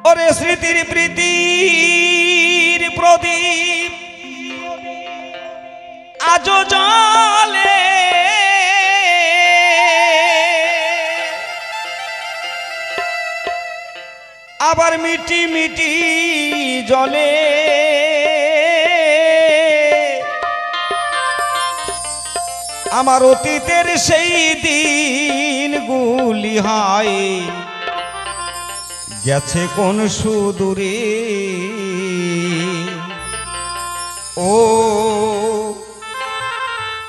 ওরে স্মৃতির প্রীতির প্রদীপ আজো জ্বলে, আবার মিটি মিটি জ্বলে। আমার অতীতের সেই দিনগুলি হয় গেছে কোন সুদূরে।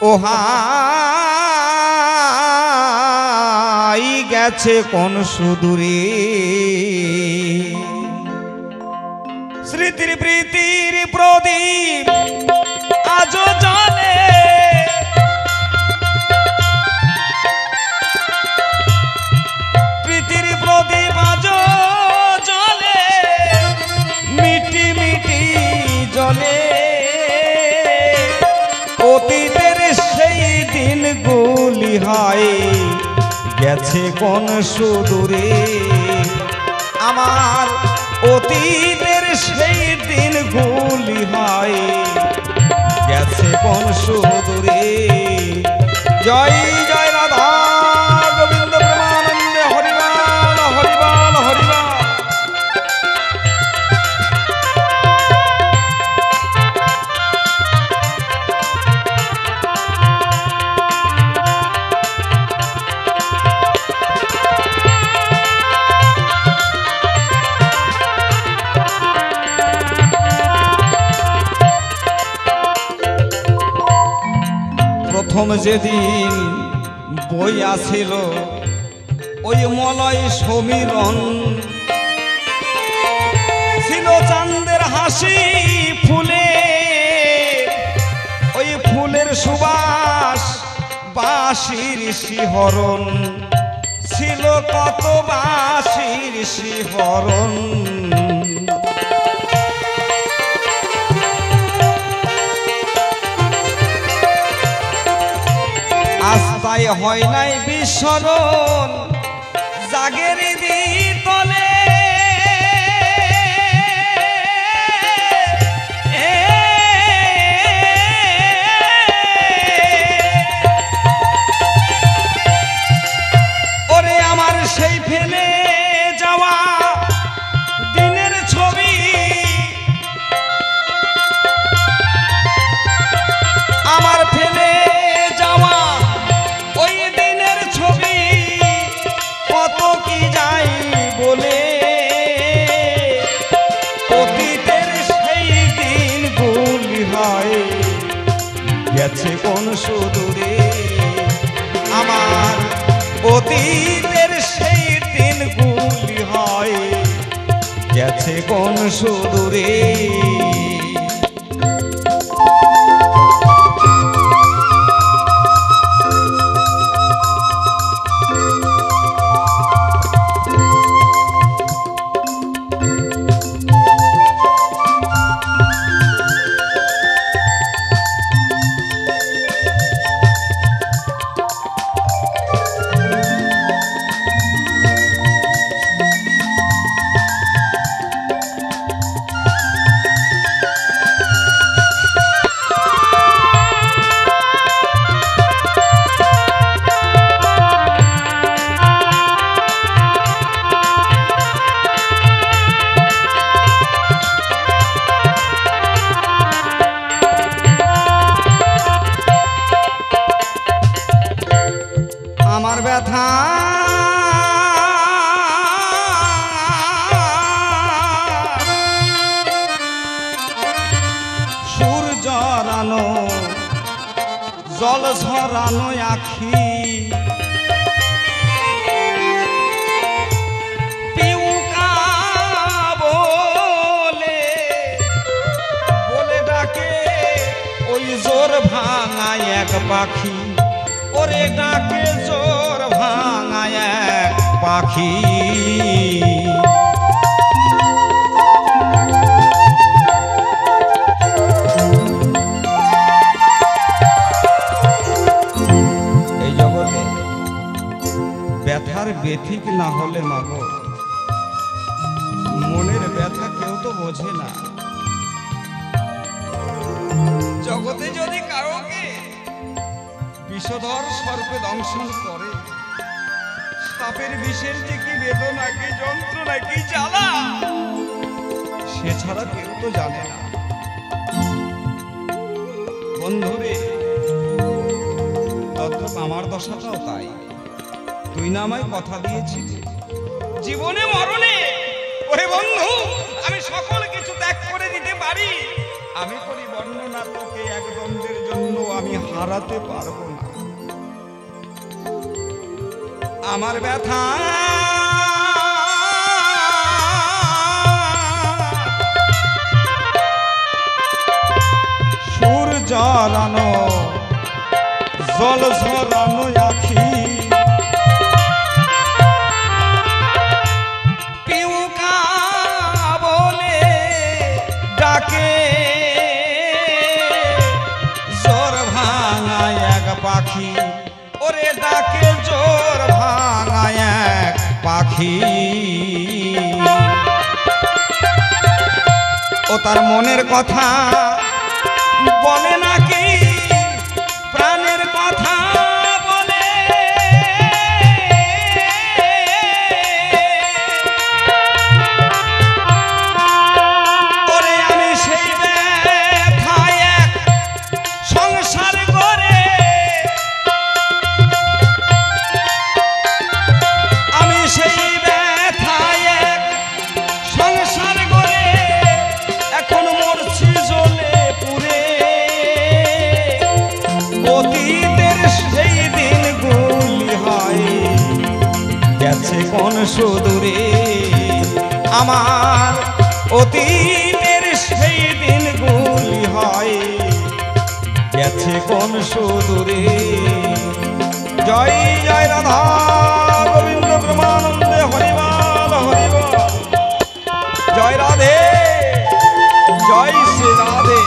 ও হাই গেছে কোন সুদূরে। স্মৃতির প্রীতির প্রদীপ আজো জ্বলে, প্রীতির প্রদীপ আজো জ্বলে, মিটি মিটি জ্বলে। অতীতের সেই দিনগুলি হয় গেছে কোন সুদূরে। আমার অতীতের সেই দিনগুলি হয় গেছে কোন সুদূরে। জয় জয় রাধা গোবিন্দ প্রেমানন্দে হরিবাল হরিবাল হরিবাল। প্রথম যেদিন বই আসিল ওই মলয় সমীরণ, ছিল চাঁদের হাসি ফুলে, ওই ফুলের সুবাস বাঁশির শিহরণ, ছিল কত বাঁশির শিহরণ। আস্তায় হয় নাই বিস্মরণ জাগের তলে। ওরে আমার সেই ফেলে যাওয়া দিনের ছবি, আমার ফেলে যাওয়া ওই দিনের ছবি কত কি যাই বলে। অতীতের সেই দিনগুলি হয় গেছে কোন সুদূরে। আমার অতীতের সেই দিনগুলি হয় গেছে কোন সুদূরে। আমার ব্যথা সুর জড়ানো জল ঝরানো আখি, পিউকা বলে বলে ডাকে ওই জোর ভাঙায় এক পাখি। ওরে ডাকে জোর ভাঙায় এক পাখি। এই জগতে ব্যথার ব্যথিক না হলে মাগো মনে বোঝে না। জগতে যদি কাউকে বিষধর সর্পে দংশন করে, সাপের বিষের যে কি বেদনা, কি যন্ত্রণা, কি জ্বালা, সে ছাড়া কেউ তো জানে না। বন্ধুরে, তদ্রূপ আমার দশাটাও তাই। তুই না আমায় কথা দিয়েছিস জীবনে মরণে, ওরে বন্ধু, আমি সকল কিছু ত্যাগ করে দিতে পারি। আমি করি বর্ণনা, তোকে এক দ্বন্দ্বের জন্য আমি হারাতে পারবো না। আমার ব্যথা সুর জড়ানো, জল ঝরানো আখি, পিউকা বলে ডাকে, জোর ভাঙায় এক পাখি, ওরে ডাকে জোর ভাঙায় এক পাখি। ও তার মনের কথা বলে নাকি প্রাণের কথা বলে, ওরে আমি সেই ব্যথায় এক সংসার করে, আমি সেই ব্যথায় এক সংসার করে এখন মরছি জ্বলে পুড়ে। অতীতের সেই দিনগুলি হয় গেছে কোন সুদূরে, আমার অতীতের সেই দিনগুলি হয় গেছে কোন সুদূরে। জয় জয় রাধা গোবিন্দ প্রেমানন্দে হরিবল হরিবল। জয় রাধে, জয় শ্রী রাধে।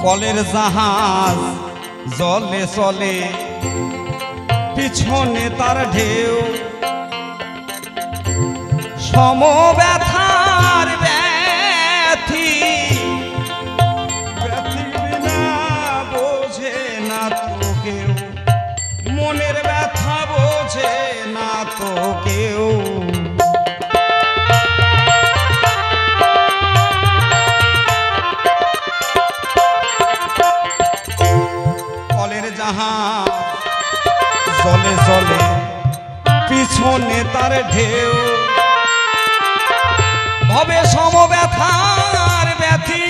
কলের জাহাজ জলে চলে, পিছনে তার ঢেউ, সমব্যথার ব্যথি, ব্যথি বিনা বোঝে না তো কেউ, মনের ব্যথা বোঝে না তো কেউ। জলে জলে পিছনে তার ঢেউ, ভবে সমব্যথার ব্যথি,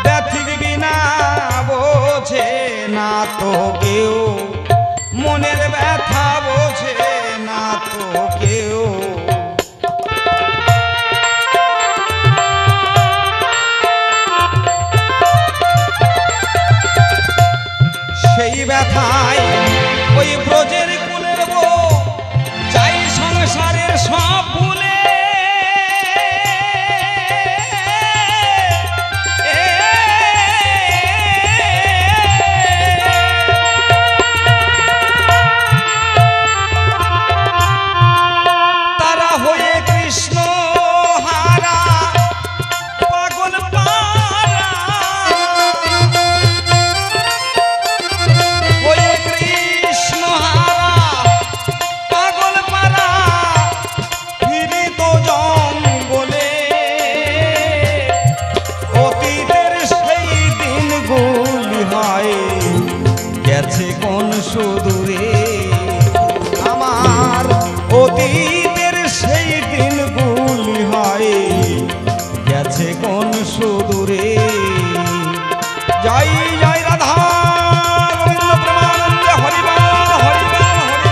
ব্যথি বিনা বোঝে না তো কেউ, মনের ব্যথা বোঝে না তো কেউ। সেই ব্যথায় ওই ব্রজের কুলের বউ চাই সংসারের সব ভুলে, অতীতের সেই দিনগুলি হয় গেছে কোন সুদূরে। জয় জয় রাধা গোবিন্দ প্রেমানন্দে হরিবল হরিবল হরিবল।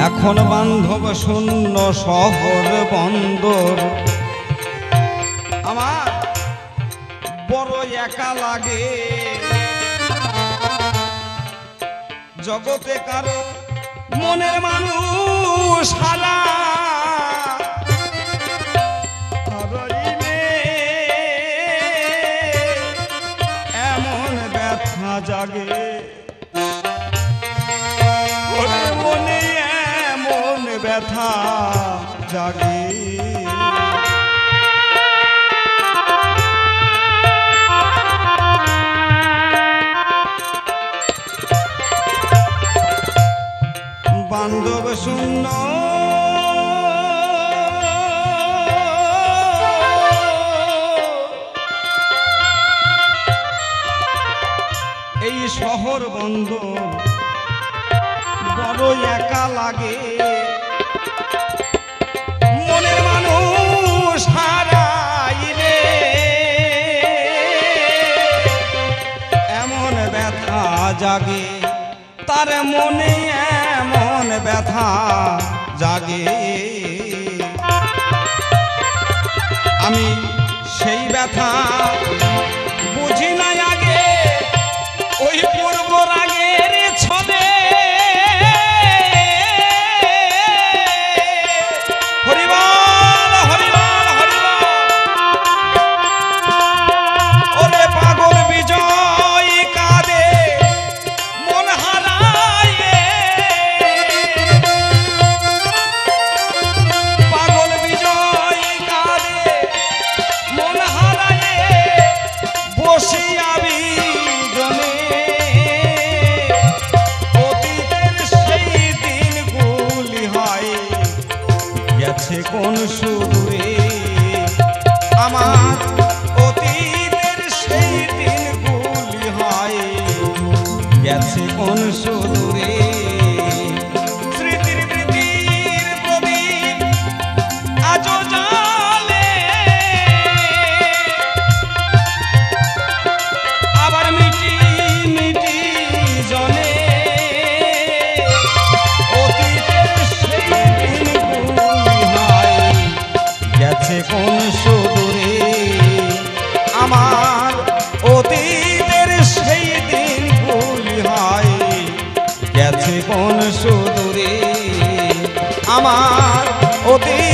এখন বান্ধব শূন্য শহর বন্দর, আমার বড় একা লাগে। জগতে কারো মনের মানুষ হারা এমন ব্যথা জাগে মনে, এমন ব্যথা জাগে। বান্ধব শূন্য এই শহর বন্দর বড় একা লাগে। মনের মানুষ হারাইলে এমন ব্যথা জাগে, তার মনে এমন ব্যথা জাগে। আমি সেই ব্যথা বুঝি না আগে, ওই পূর্ব রাগের ছলে হরিবল হরিবল হরিবল। ওরে পাগল বিজয় কাঁদে মন হারায়, পাগল বিজয় কাঁদে মন হারায় বসিয়া বিজনে। অতীতের সেই দিনগুলি হয় গেছে কোন সুদূরে, আমার অতীতের সেই দিনগুলি হয় গেছে কোন সুদূরে। স্মৃতির প্রীতির প্রদীপ আজও জ্বলে, আবার মিটি মিটি জ্বলে। অতীতের সেই দিনগুলি হয় গেছে কোন সুদূরে, আমার অতীতের সেই দিনগুলি হয় গেছে কোন সুদূরে, আমার অতীত